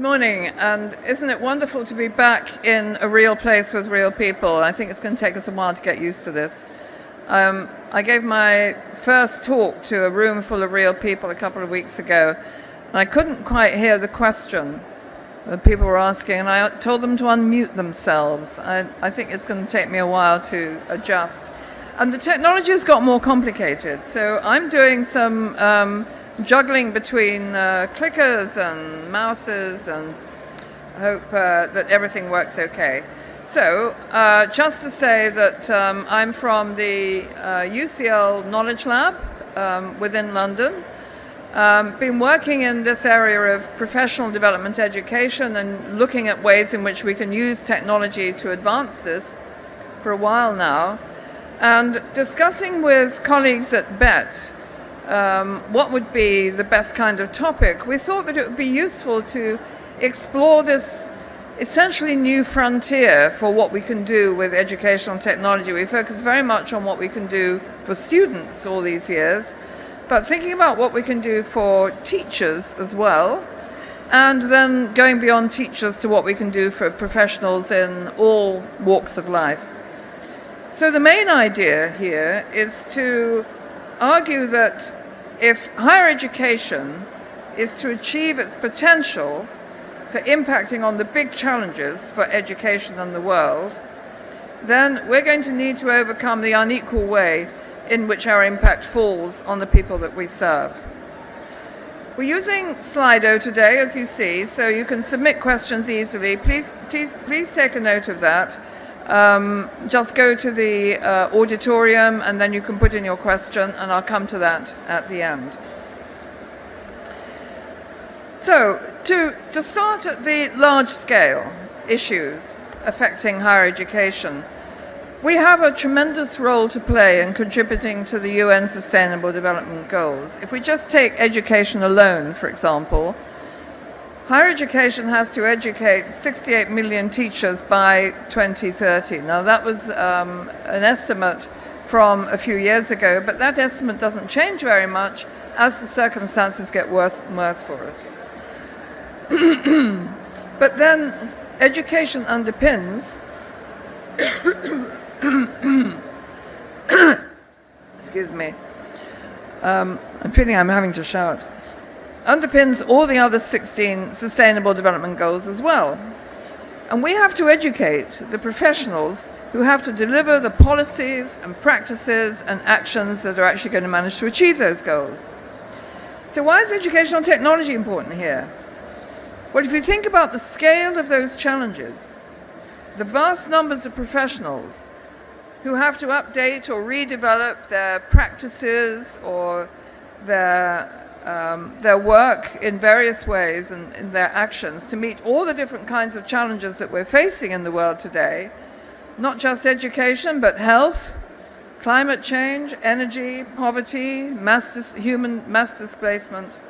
morning, and isn't it wonderful to be back in a real place with real people? I think it's going to take us a while to get used to this. I gave my first talk to a room full of real people a couple of weeks ago, and I couldn't quite hear the question that people were asking, and I told them to unmute themselves. I think it's going to take me a while to adjust. And the technology has got more complicated, so I'm doing some juggling between clickers and mouses, and I hope that everything works okay. So just to say that I'm from the UCL Knowledge Lab within London. Been working in this area of professional development education and looking at ways in which we can use technology to advance this for a while now, and discussing with colleagues at Bett what would be the best kind of topic. We thought that it would be useful to explore this essentially new frontier for what we can do with educational technology. We focus very much on what we can do for students all these years, but thinking about what we can do for teachers as well, and then going beyond teachers to what we can do for professionals in all walks of life. So the main idea here is to argue that if higher education is to achieve its potential for impacting on the big challenges for education and the world, then we're going to need to overcome the unequal way in which our impact falls on the people that we serve. We're using Slido today, as you see, so you can submit questions easily. Please take a note of that. Just go to the auditorium and then you can put in your question, and I'll come to that at the end. So to start at the large scale issues affecting higher education, we have a tremendous role to play in contributing to the UN Sustainable Development Goals. If we just take education alone, for example, higher education has to educate 68 million teachers by 2030. Now, that was an estimate from a few years ago, but that estimate doesn't change very much as the circumstances get worse and worse for us. But then education underpins excuse me, I'm feeling I'm having to shout. Underpins all the other 16 Sustainable Development Goals as well. And we have to educate the professionals who have to deliver the policies and practices and actions that are actually going to manage to achieve those goals. So why is educational technology important here? Well, if you think about the scale of those challenges, the vast numbers of professionals who have to update or redevelop their practices or their work in various ways and in their actions to meet all the different kinds of challenges that we're facing in the world today, not just education, but health, climate change, energy, poverty, human mass displacement,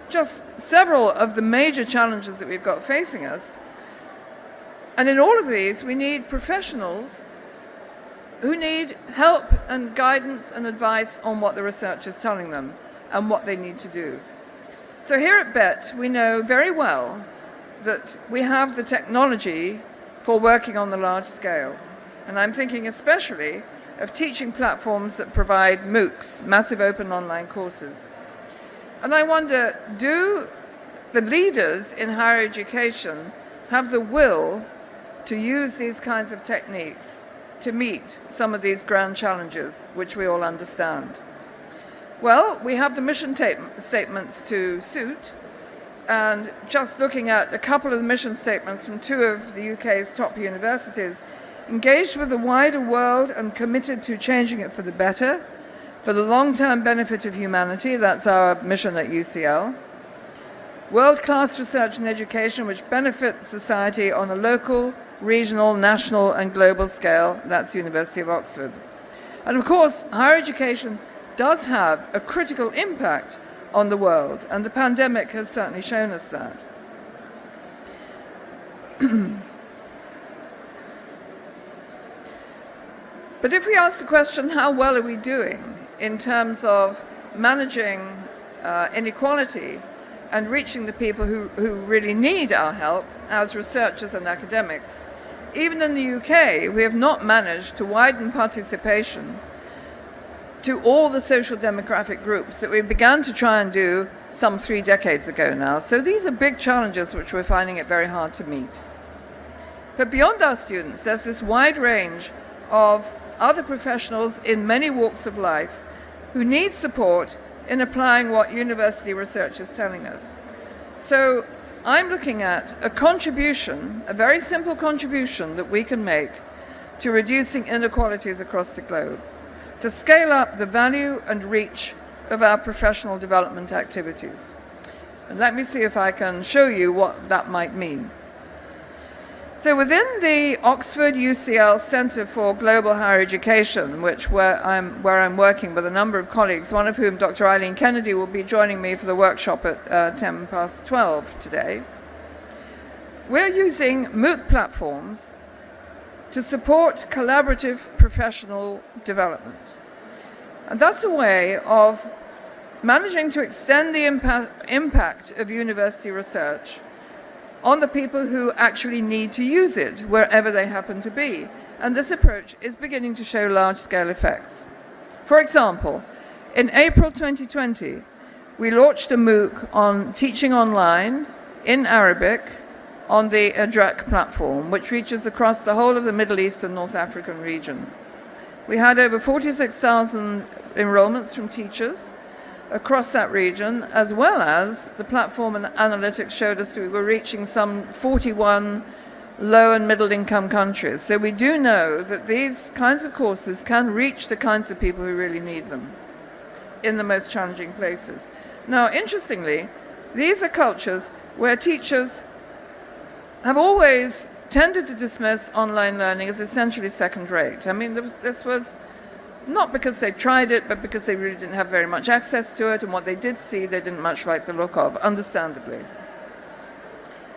just several of the major challenges that we've got facing us. And in all of these, we need professionals who need help and guidance and advice on what the research is telling them and what they need to do. So here at Bett, we know very well that we have the technology for working on the large scale. And I'm thinking especially of teaching platforms that provide MOOCs, massive open online courses. And I wonder, do the leaders in higher education have the will to use these kinds of techniques to meet some of these grand challenges which we all understand? Well, we have the mission statements to suit, and just looking at a couple of the mission statements from two of the UK's top universities, engaged with the wider world and committed to changing it for the better, for the long-term benefit of humanity. That's our mission at UCL. World-class research and education which benefit society on a local, regional, national and global scale. That's University of Oxford. And of course, higher education does have a critical impact on the world, and the pandemic has certainly shown us that. But if we ask the question, how well are we doing in terms of managing inequality and reaching the people who really need our help as researchers and academics. Even in the UK, we have not managed to widen participation to all the social demographic groups that we began to try and do some 3 decades ago now. So these are big challenges which we're finding it very hard to meet. But beyond our students, there's this wide range of other professionals in many walks of life who need support in applying what university research is telling us. So I'm looking at a contribution, a very simple contribution that we can make to reducing inequalities across the globe, to scale up the value and reach of our professional development activities. And let me see if I can show you what that might mean. So within the Oxford UCL Centre for Global Higher Education, where I'm working with a number of colleagues, one of whom, Dr. Eileen Kennedy, will be joining me for the workshop at 12:10 today, we're using MOOC platforms to support collaborative professional development. And that's a way of managing to extend the impact of university research on the people who actually need to use it, wherever they happen to be. And this approach is beginning to show large-scale effects. For example, in April 2020, we launched a MOOC on teaching online in Arabic on the EDRAC platform, which reaches across the whole of the Middle East and North African region. We had over 46,000 enrollments from teachers across that region, as well as the platform and analytics showed us we were reaching some 41 low and middle income countries. So we do know that these kinds of courses can reach the kinds of people who really need them in the most challenging places. Now, interestingly, these are cultures where teachers have always tended to dismiss online learning as essentially second rate. I mean, this was not because they tried it, but because they really didn't have very much access to it, and what they did see, they didn't much like the look of, understandably.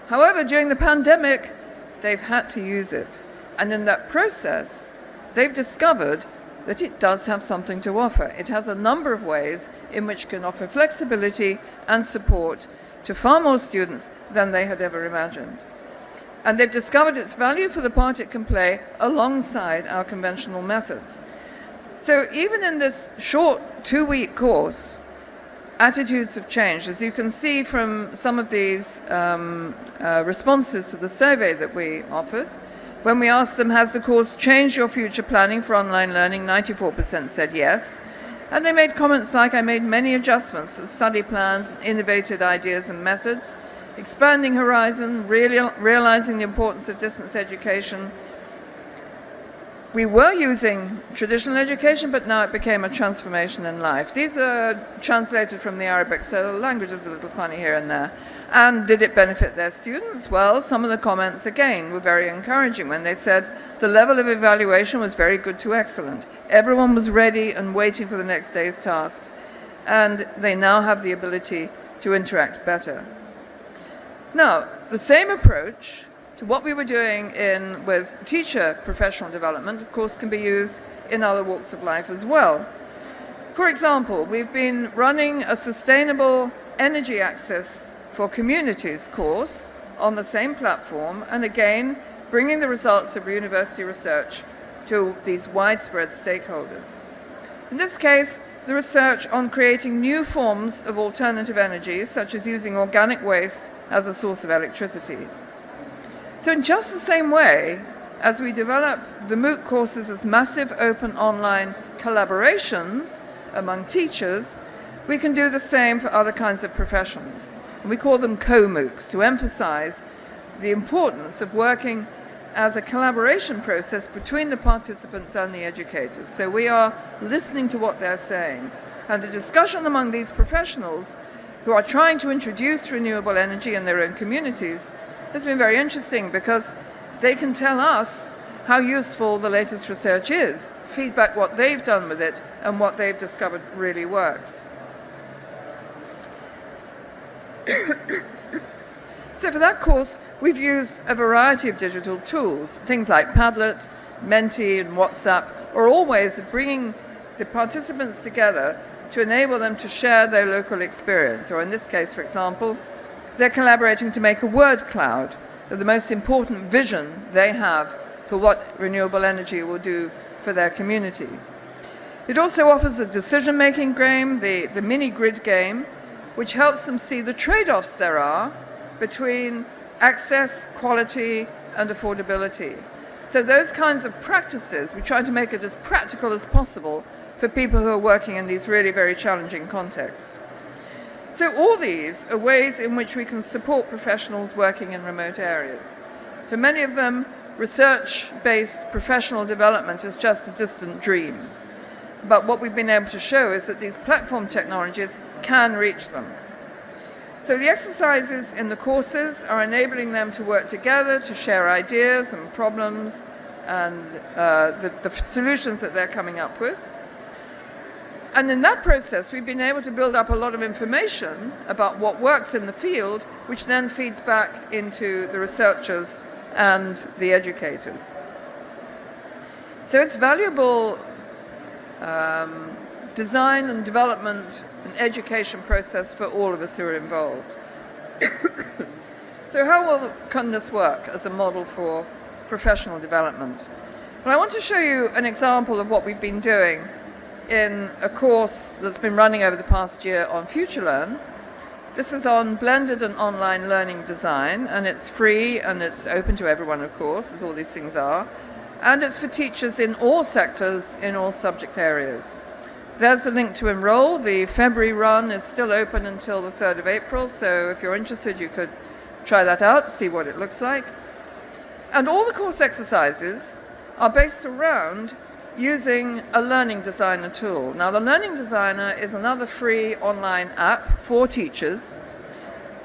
However, during the pandemic, they've had to use it. And in that process, they've discovered that it does have something to offer. It has a number of ways in which it can offer flexibility and support to far more students than they had ever imagined. And they've discovered its value for the part it can play alongside our conventional methods. So even in this short 2-week course, attitudes have changed. As you can see from some of these responses to the survey that we offered, when we asked them, has the course changed your future planning for online learning, 94% said yes. And they made comments like, I made many adjustments to the study plans, innovated ideas and methods, expanding horizon, realizing the importance of distance education. We were using traditional education, but now it became a transformation in life. These are translated from the Arabic, so the language is a little funny here and there. And did it benefit their students? Well, some of the comments, again, were very encouraging when they said the level of evaluation was very good to excellent. Everyone was ready and waiting for the next day's tasks, and they now have the ability to interact better. Now, the same approach to what we were doing with teacher professional development, of course, can be used in other walks of life as well. For example, we've been running a sustainable energy access for communities course on the same platform, and again, bringing the results of university research to these widespread stakeholders. In this case, the research on creating new forms of alternative energy, such as using organic waste as a source of electricity. So in just the same way as we develop the MOOC courses as massive open online collaborations among teachers, we can do the same for other kinds of professions. And we call them co-MOOCs to emphasize the importance of working as a collaboration process between the participants and the educators. So we are listening to what they're saying. And the discussion among these professionals who are trying to introduce renewable energy in their own communities has been very interesting because they can tell us how useful the latest research is, feedback what they've done with it and what they've discovered really works. So for that course, we've used a variety of digital tools. Things like Padlet, Menti, and WhatsApp are all ways of bringing the participants together to enable them to share their local experience. Or in this case, for example, they're collaborating to make a word cloud of the most important vision they have for what renewable energy will do for their community. It also offers a decision-making game, the mini-grid game, which helps them see the trade-offs there are between access, quality, and affordability. So those kinds of practices, we try to make it as practical as possible for people who are working in these really very challenging contexts. So all these are ways in which we can support professionals working in remote areas. For many of them, research-based professional development is just a distant dream. But what we've been able to show is that these platform technologies can reach them. So the exercises in the courses are enabling them to work together, to share ideas and problems and the solutions that they're coming up with. And in that process, we've been able to build up a lot of information about what works in the field, which then feeds back into the researchers and the educators. So it's valuable design and development and education process for all of us who are involved. So how can this work as a model for professional development? Well, I want to show you an example of what we've been doing in a course that's been running over the past year on FutureLearn. This is on blended and online learning design, and it's free and it's open to everyone, of course, as all these things are. And it's for teachers in all sectors, in all subject areas. There's the link to enroll. The February run is still open until the 3rd of April, so if you're interested, you could try that out, see what it looks like. And all the course exercises are based around using a learning designer tool. Now, the learning designer is another free online app for teachers,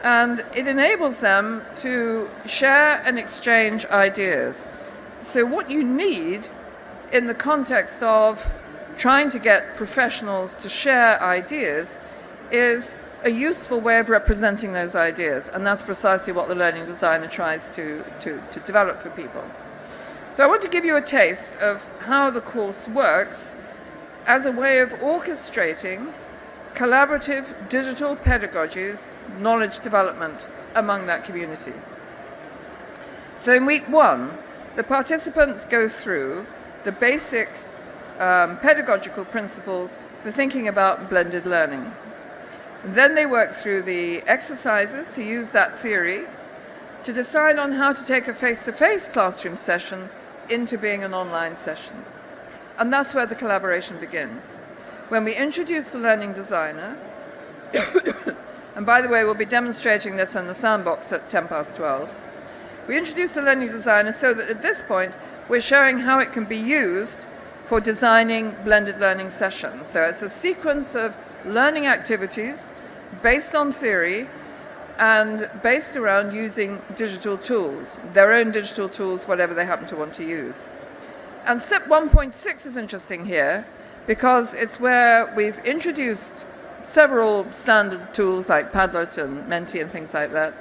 and it enables them to share and exchange ideas. So what you need in the context of trying to get professionals to share ideas is a useful way of representing those ideas, and that's precisely what the learning designer tries to develop for people. So I want to give you a taste of how the course works as a way of orchestrating collaborative digital pedagogies, knowledge development among that community. So in week 1, the participants go through the basic pedagogical principles for thinking about blended learning. Then they work through the exercises to use that theory to decide on how to take a face-to-face classroom session into being an online session. And that's where the collaboration begins. When we introduce the learning designer, and by the way, we'll be demonstrating this in the sandbox at 12:10, we introduce the learning designer so that at this point, we're showing how it can be used for designing blended learning sessions. So it's a sequence of learning activities based on theory and based around using digital tools, their own digital tools, whatever they happen to want to use. And step 1.6 is interesting here because it's where we've introduced several standard tools like Padlet and Menti and things like that.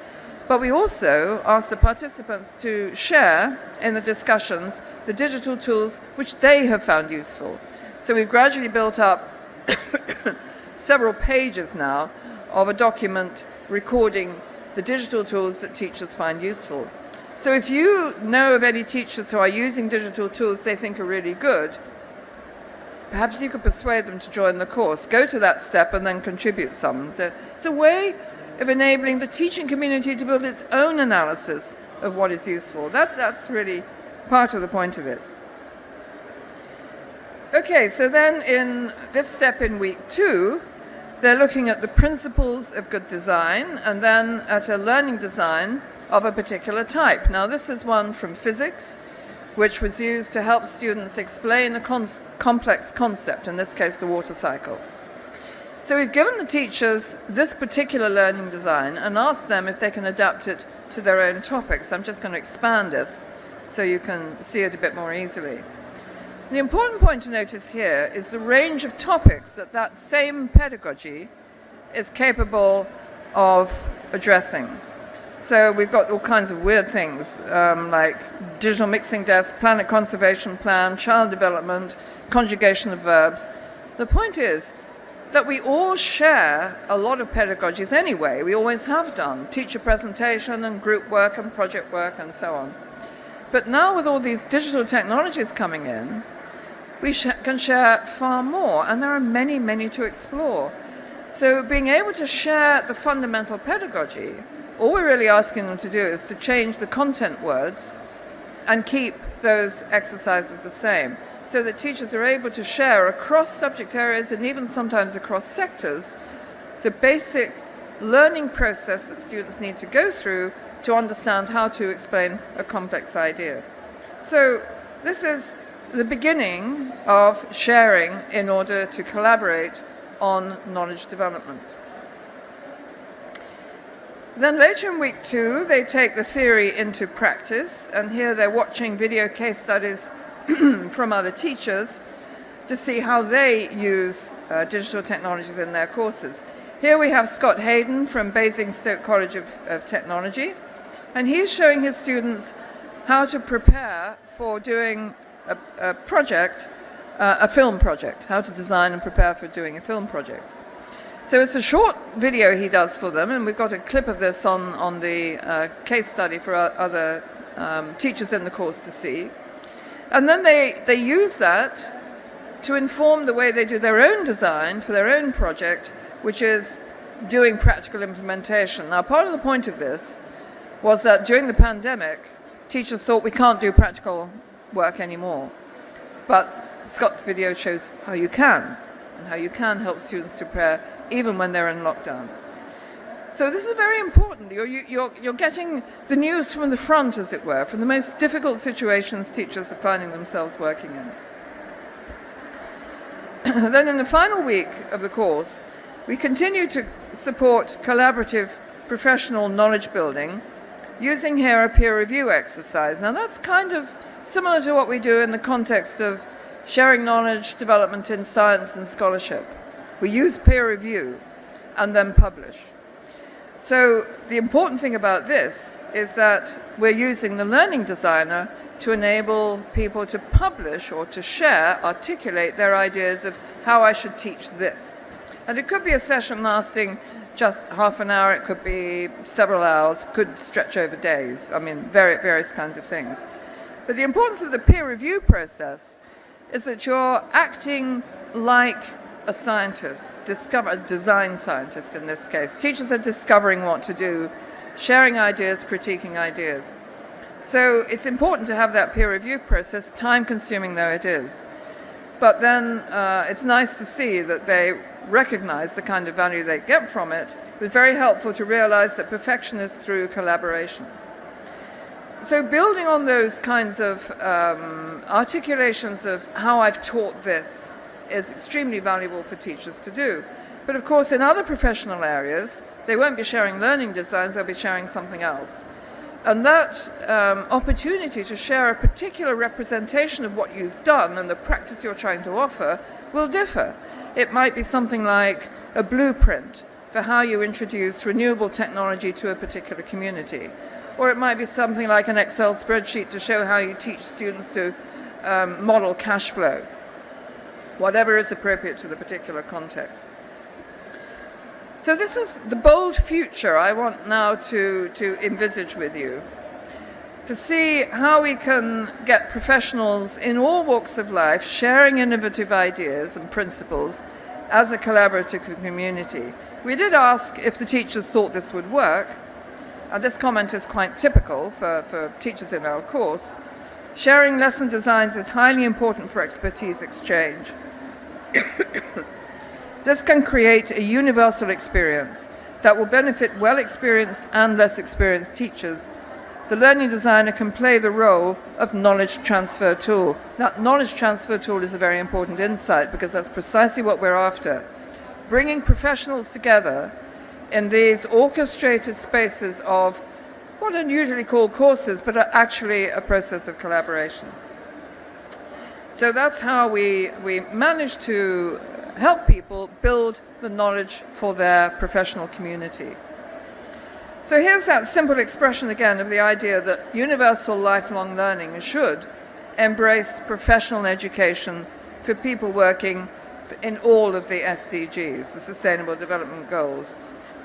But we also asked the participants to share in the discussions the digital tools which they have found useful. So we've gradually built up several pages now of a document recording the digital tools that teachers find useful. So if you know of any teachers who are using digital tools they think are really good, perhaps you could persuade them to join the course. Go to that step and then contribute some. So it's a way of enabling the teaching community to build its own analysis of what is useful. That's really part of the point of it. Okay, so then in this step in week 2, they're looking at the principles of good design and then at a learning design of a particular type. Now, this is one from physics, which was used to help students explain a complex concept, in this case, the water cycle. So we've given the teachers this particular learning design and asked them if they can adapt it to their own topics. I'm just going to expand this so you can see it a bit more easily. The important point to notice here is the range of topics that that same pedagogy is capable of addressing. So we've got all kinds of weird things like digital mixing desk, planet conservation plan, child development, conjugation of verbs. The point is, that we all share a lot of pedagogies anyway. We always have done, teacher presentation and group work and project work and so on. But now with all these digital technologies coming in, we can share far more, and there are many, many to explore. So being able to share the fundamental pedagogy, all we're really asking them to do is to change the content words and keep those exercises the same, so that teachers are able to share across subject areas and even sometimes across sectors the basic learning process that students need to go through to understand how to explain a complex idea. So this is the beginning of sharing in order to collaborate on knowledge development. Then later in week 2, they take the theory into practice, and here they're watching video case studies from other teachers to see how they use digital technologies in their courses. Here we have Scott Hayden from Basingstoke College of Technology, and he's showing his students how to prepare for doing a project, a film project, how to design and prepare for doing a film project. So it's a short video he does for them, and we've got a clip of this on the case study for other teachers in the course to see. And then they use that to inform the way they do their own design for their own project, which is doing practical implementation. Now, part of the point of this was that during the pandemic, teachers thought we can't do practical work anymore. But Scott's video shows how you can, and how you can help students to prepare even when they're in lockdown. So this is very important. You're getting the news from the front, as it were, from the most difficult situations teachers are finding themselves working in. Then in the final week of the course, we continue to support collaborative professional knowledge building using here a peer review exercise. Now that's kind of similar to what we do in the context of sharing knowledge development in science and scholarship. We use peer review and then publish. So the important thing about this is that we're using the learning designer to enable people to publish or to share, articulate their ideas of how I should teach this. And it could be a session lasting just half an hour, it could be several hours, could stretch over days. I mean, various kinds of things. But the importance of the peer review process is that you're acting like a scientist, a design scientist in this case. Teachers are discovering what to do, sharing ideas, critiquing ideas. So it's important to have that peer review process, time-consuming though it is. But then it's nice to see that they recognize the kind of value they get from it. It's very helpful to realize that perfection is through collaboration. So building on those kinds of articulations of how I've taught this is extremely valuable for teachers to do. But of course, in other professional areas, they won't be sharing learning designs, they'll be sharing something else. And that opportunity to share a particular representation of what you've done and the practice you're trying to offer will differ. It might be something like a blueprint for how you introduce renewable technology to a particular community. Or it might be something like an Excel spreadsheet to show how you teach students to model cash flow. Whatever is appropriate to the particular context. So this is the bold future I want now to envisage with you, to see how we can get professionals in all walks of life sharing innovative ideas and principles as a collaborative community. We did ask if the teachers thought this would work, and this comment is quite typical for teachers in our course. Sharing lesson designs is highly important for expertise exchange. This can create a universal experience that will benefit well-experienced and less experienced teachers. The learning designer can play the role of knowledge transfer tool. That knowledge transfer tool is a very important insight because that's precisely what we're after. Bringing professionals together in these orchestrated spaces of what are usually called courses, but are actually a process of collaboration. So that's how we manage to help people build the knowledge for their professional community. So here's that simple expression again of the idea that universal lifelong learning should embrace professional education for people working in all of the SDGs, the Sustainable Development Goals.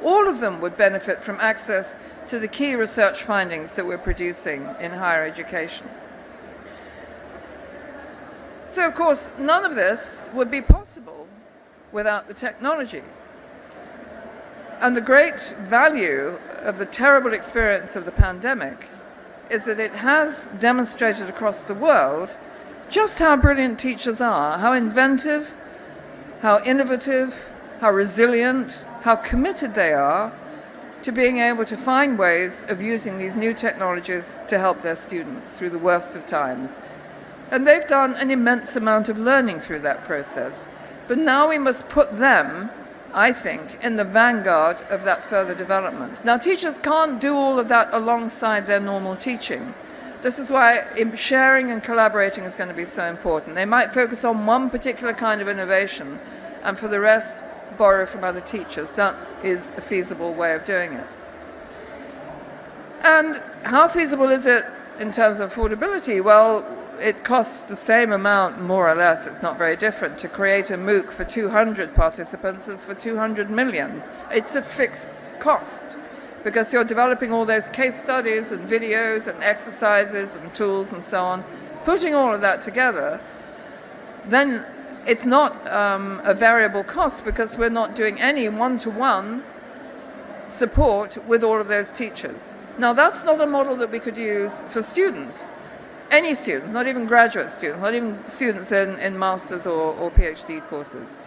All of them would benefit from access to the key research findings that we're producing in higher education. So, of course, none of this would be possible without the technology. And the great value of the terrible experience of the pandemic is that it has demonstrated across the world just how brilliant teachers are, how inventive, how innovative, how resilient, how committed they are to being able to find ways of using these new technologies to help their students through the worst of times. And they've done an immense amount of learning through that process. But now we must put them, I think, in the vanguard of that further development. Now, teachers can't do all of that alongside their normal teaching. This is why sharing and collaborating is going to be so important. They might focus on one particular kind of innovation, and for the rest, borrow from other teachers. That is a feasible way of doing it. And how feasible is it in terms of affordability? Well, it costs the same amount, more or less, it's not very different, to create a MOOC for 200 participants as for 200 million. It's a fixed cost, because you're developing all those case studies and videos and exercises and tools and so on, putting all of that together, then it's not a variable cost, because we're not doing any one-to-one support with all of those teachers. Now, that's not a model that we could use for students. Any students, not even graduate students, not even students in master's or PhD courses.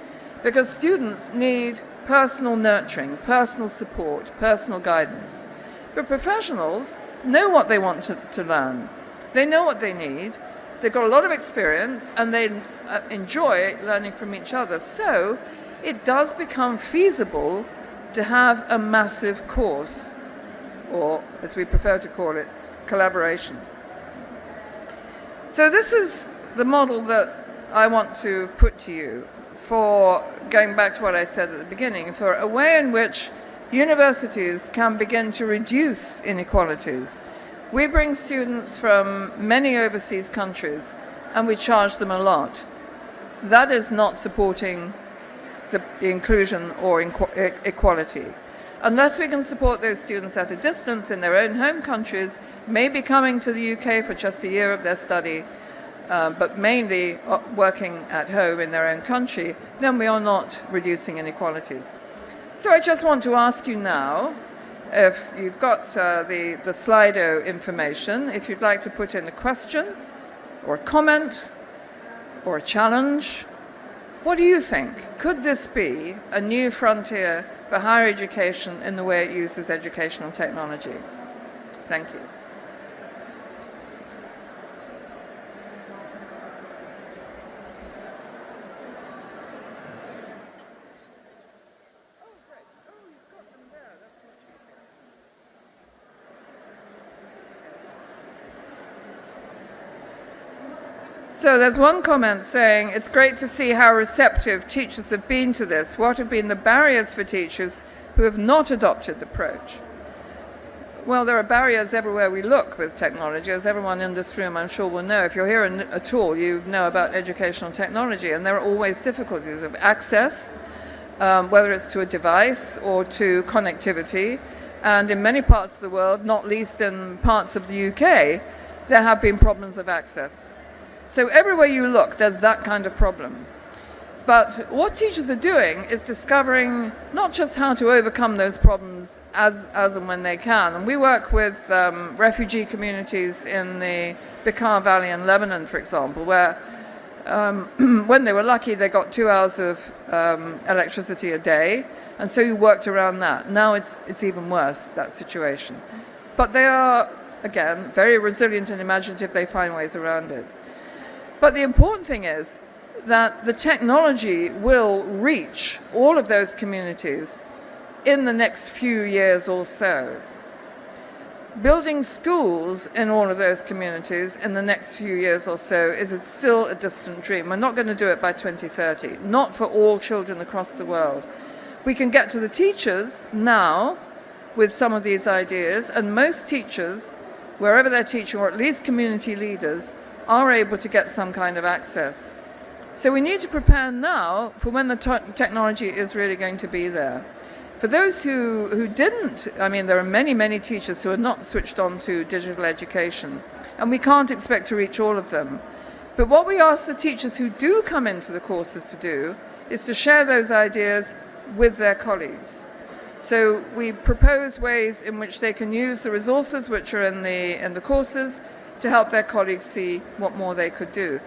Because students need personal nurturing, personal support, personal guidance. But professionals know what they want to learn. They know what they need. They've got a lot of experience, and they enjoy learning from each other. So it does become feasible to have a massive course, or as we prefer to call it, collaboration. So this is the model that I want to put to you for, going back to what I said at the beginning, for a way in which universities can begin to reduce inequalities. We bring students from many overseas countries and we charge them a lot. That is not supporting the inclusion or equality. Unless we can support those students at a distance in their own home countries, maybe coming to the UK for just a year of their study, but mainly working at home in their own country, then we are not reducing inequalities. So I just want to ask you now, if you've got the Slido information, if you'd like to put in a question or a comment or a challenge, what do you think? Could this be a new frontier for higher education in the way it uses educational technology? Thank you. So there's one comment saying, it's great to see how receptive teachers have been to this. What have been the barriers for teachers who have not adopted the approach? Well, there are barriers everywhere we look with technology, as everyone in this room I'm sure will know. If you're here at all, you know about educational technology, and there are always difficulties of access, whether it's to a device or to connectivity. And in many parts of the world, not least in parts of the UK, there have been problems of access. So everywhere you look, there's that kind of problem. But what teachers are doing is discovering not just how to overcome those problems as and when they can. And we work with refugee communities in the Bekaa Valley in Lebanon, for example, where when they were lucky, they got 2 hours of electricity a day. And so you worked around that. Now it's even worse, that situation. But they are, again, very resilient and imaginative. They find ways around it. But the important thing is that the technology will reach all of those communities in the next few years or so. Building schools in all of those communities in the next few years or so is still a distant dream. We're not going to do it by 2030, not for all children across the world. We can get to the teachers now with some of these ideas, and most teachers, wherever they're teaching, or at least community leaders, are able to get some kind of access. So we need to prepare now for when the technology is really going to be there. For those who didn't, I mean, there are many, many teachers who are not switched on to digital education, and we can't expect to reach all of them. But what we ask the teachers who do come into the courses to do is to share those ideas with their colleagues. So we propose ways in which they can use the resources which are in the courses to help their colleagues see what more they could do.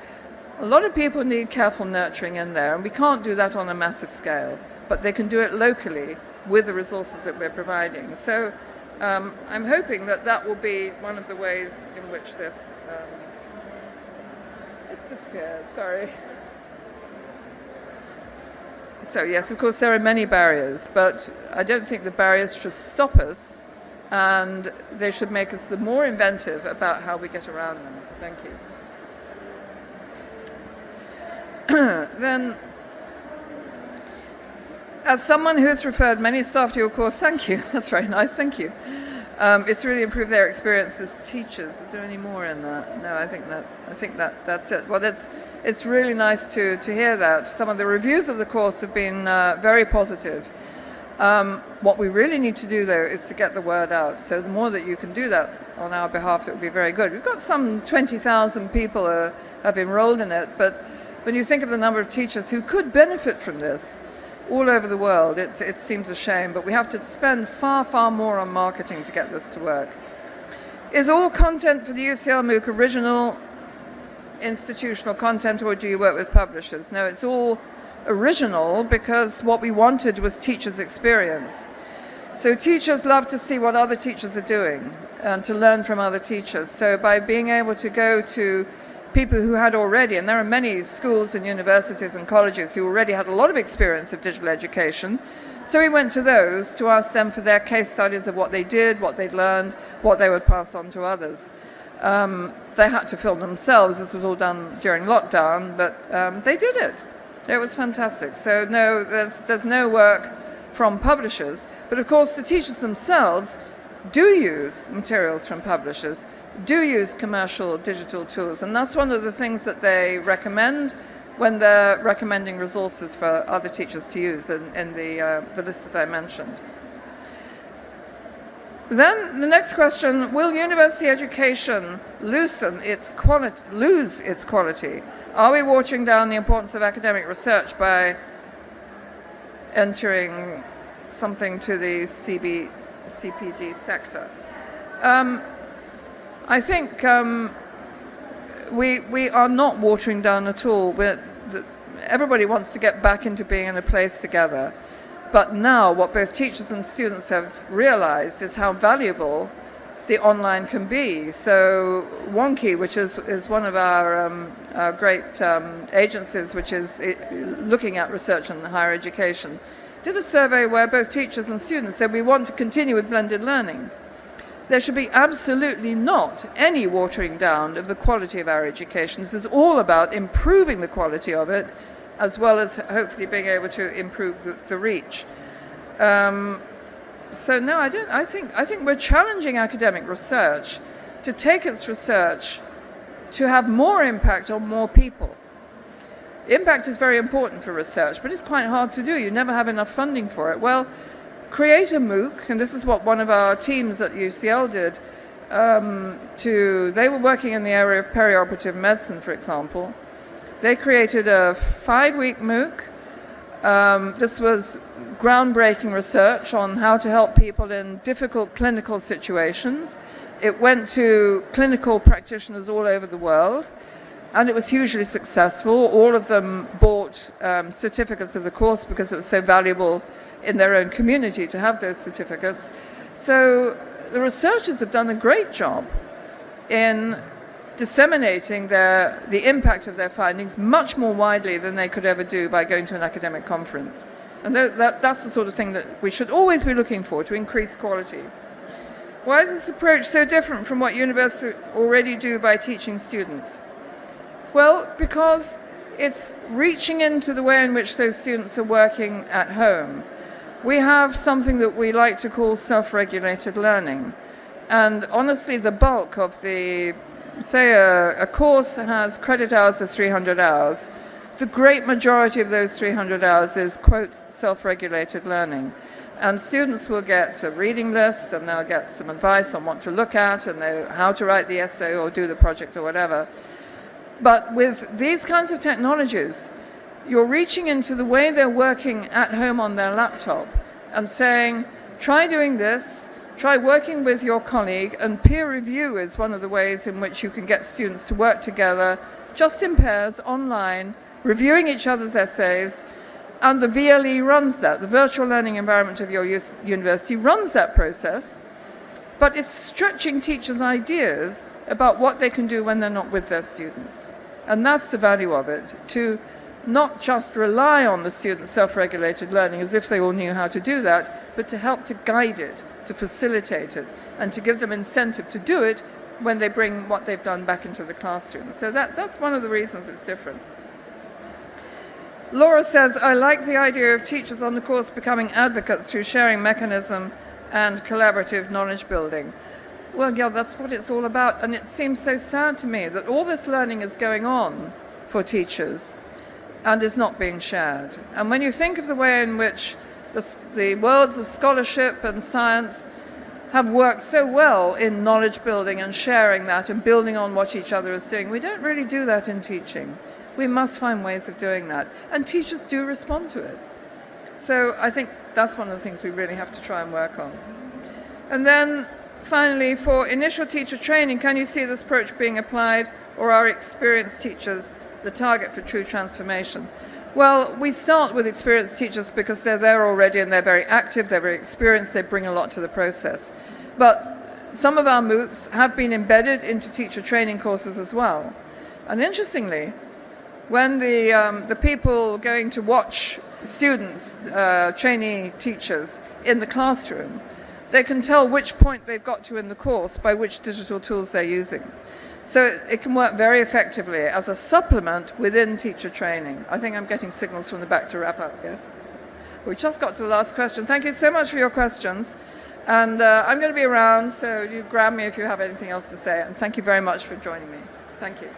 A lot of people need careful nurturing in there, and we can't do that on a massive scale, but they can do it locally with the resources that we're providing. So I'm hoping that that will be one of the ways in which this... it's disappeared, sorry. So yes, of course there are many barriers, but I don't think the barriers should stop us, and they should make us the more inventive about how we get around them. Thank you. Then, as someone who has referred many staff to your course, thank you. That's very nice, thank you. It's really improved their experience as teachers. Is there any more in that? No, I think that's it. Well, it's really nice to hear that. Some of the reviews of the course have been very positive. What we really need to do, though, is to get the word out. So the more that you can do that on our behalf, it would be very good. We've got some 20,000 people have enrolled in it, but when you think of the number of teachers who could benefit from this all over the world, it seems a shame, but we have to spend far, far more on marketing to get this to work. Is all content for the UCL MOOC original institutional content, or do you work with publishers? No, it's all original, because what we wanted was teachers' experience. So teachers love to see what other teachers are doing and to learn from other teachers. So by being able to go to people who had already, and there are many schools and universities and colleges who already had a lot of experience of digital education, so we went to those to ask them for their case studies of what they did, what they'd learned, what they would pass on to others. They had to film themselves. This was all done during lockdown, but they did it. It was fantastic. So no, there's no work from publishers, but of course the teachers themselves do use materials from publishers, do use commercial digital tools, and that's one of the things that they recommend when they're recommending resources for other teachers to use in the list that I mentioned. Then the next question, will university education lose its quality? Are we watering down the importance of academic research by entering something to the CPD sector? I think we are not watering down at all. Everybody wants to get back into being in a place together. But now what both teachers and students have realized is how valuable the online can be. So Wonky, which is one of our great agencies which is looking at research in higher education, did a survey where both teachers and students said we want to continue with blended learning. There should be absolutely not any watering down of the quality of our education. This is all about improving the quality of it, as well as hopefully being able to improve the reach. So no, I think we're challenging academic research to take its research to have more impact on more people. Impact is very important for research, but it's quite hard to do. You never have enough funding for it. Well, create a MOOC, and this is what one of our teams at UCL did. They were working in the area of perioperative medicine, for example. They created a 5-week MOOC. This was groundbreaking research on how to help people in difficult clinical situations. It went to clinical practitioners all over the world, and it was hugely successful. All of them bought certificates of the course because it was so valuable in their own community to have those certificates. So the researchers have done a great job in disseminating the impact of their findings much more widely than they could ever do by going to an academic conference. And that's the sort of thing that we should always be looking for to increase quality. Why is this approach so different from what universities already do by teaching students? Well, because it's reaching into the way in which those students are working at home. We have something that we like to call self-regulated learning. And honestly, the bulk of say a course has credit hours of 300 hours. the great majority of those 300 hours is, quotes, self-regulated learning. And students will get a reading list, and they'll get some advice on what to look at, and know how to write the essay or do the project or whatever. But with these kinds of technologies, you're reaching into the way they're working at home on their laptop and saying, try doing this, try working with your colleague, and peer review is one of the ways in which you can get students to work together, just in pairs, online, reviewing each other's essays, and the VLE runs that. The virtual learning environment of your university runs that process, but it's stretching teachers' ideas about what they can do when they're not with their students. And that's the value of it, to not just rely on the students' self-regulated learning as if they all knew how to do that, but to help to guide it, to facilitate it, and to give them incentive to do it when they bring what they've done back into the classroom. So that's one of the reasons it's different. Laura says, I like the idea of teachers on the course becoming advocates through sharing mechanism and collaborative knowledge building. Well, yeah, that's what it's all about. And it seems so sad to me that all this learning is going on for teachers and is not being shared. And when you think of the way in which the worlds of scholarship and science have worked so well in knowledge building and sharing that and building on what each other is doing, we don't really do that in teaching. We must find ways of doing that. And teachers do respond to it. So I think that's one of the things we really have to try and work on. And then finally, for initial teacher training, can you see this approach being applied, or are experienced teachers the target for true transformation? Well, we start with experienced teachers because they're there already and they're very active, they're very experienced, they bring a lot to the process. But some of our MOOCs have been embedded into teacher training courses as well. And interestingly, when the people going to watch students, trainee teachers in the classroom, they can tell which point they've got to in the course by which digital tools they're using. So it can work very effectively as a supplement within teacher training. I think I'm getting signals from the back to wrap up, yes? We just got to the last question. Thank you so much for your questions. And I'm going to be around, so you grab me if you have anything else to say. And thank you very much for joining me. Thank you.